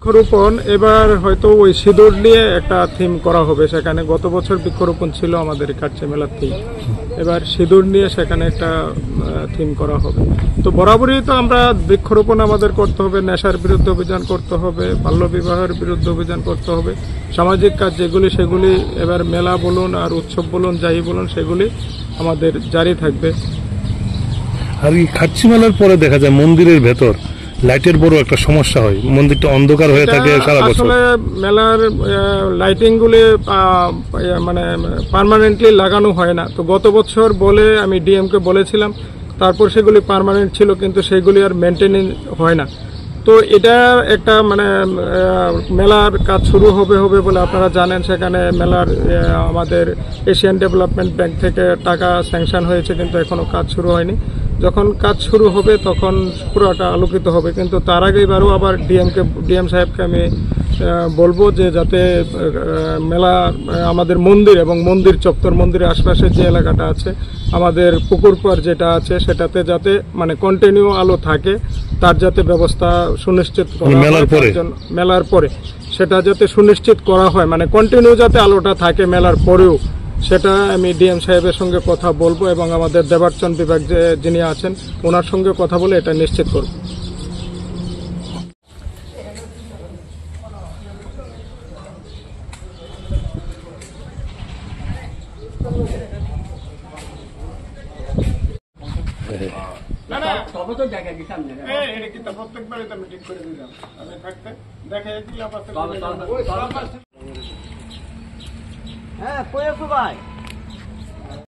বৃক্ষরোপণ এবার হয়তো ওই সিঁদুর নিয়ে একটা থিম করা হবে। সেখানে গত বছর বৃক্ষরোপণ ছিল আমাদের কাছে মেলার থিম, এবার সিঁদুর নিয়ে সেখানে একটা থিম করা হবে। তো বরাবরই তো আমরা বৃক্ষরোপণ আমাদের করতে হবে, নেশার বিরুদ্ধে অভিযান করতে হবে, বাল্যবিবাহের বিরুদ্ধে অভিযান করতে হবে, সামাজিক কাজ যেগুলি সেগুলি এবার মেলা বলুন আর উৎসব বলুন যাই বলুন সেগুলি আমাদের জারি থাকবে। আর এই খাচ্ছি মেলার পরে দেখা যায় মন্দিরের ভেতর লাইটের বড় একটা সমস্যা হয়, মন্দিরটা অন্ধকার হয়ে থাকে সারা বছর। আসলে মেলার লাইটিং গুলি মানে পার্মানেন্টলি লাগানো হয় না। তো গত বছর বলে আমি ডিএম কে বলেছিলাম, তারপর সেগুলি পার্মানেন্ট ছিল কিন্তু সেগুলি আর মেনটেনেন্স হয় না। তো এটা একটা মানে মেলার কাজ শুরু হবে বলে আপনারা জানেন। সেখানে মেলার আমাদের এশিয়ান ডেভেলপমেন্ট ব্যাংক থেকে টাকা স্যাংশন হয়েছে কিন্তু এখনো কাজ শুরু হয়নি। যখন কাজ শুরু হবে তখন পুরোটা আলোকিত হবে, কিন্তু তার আগে এবারও আবার ডিএম সাহেবকে আমি বলবো যে যাতে মেলা আমাদের মন্দির এবং মন্দির চত্বর, মন্দিরের আশপাশে যে এলাকাটা আছে, আমাদের পুকুর পাড় যেটা আছে সেটাতে যাতে মানে কন্টিনিউ আলো থাকে, তার যাতে ব্যবস্থা সুনিশ্চিত করা মেলার পরে সেটা যাতে সুনিশ্চিত করা হয়, মানে কন্টিনিউ যাতে আলোটা থাকে মেলার পরেও, সেটা আমি ডিএম সাহেবের সঙ্গে কথা বলবো এবং আমাদের দেবার্চন বিভাগ যিনি আছেন ওনার সঙ্গে কথা বলে এটা নিশ্চিত করব। প্রত্যেকবারই তো মিটিং করে দিলাম আমি থাকতে দেখে হ্যাঁ, কই আছো ভাই?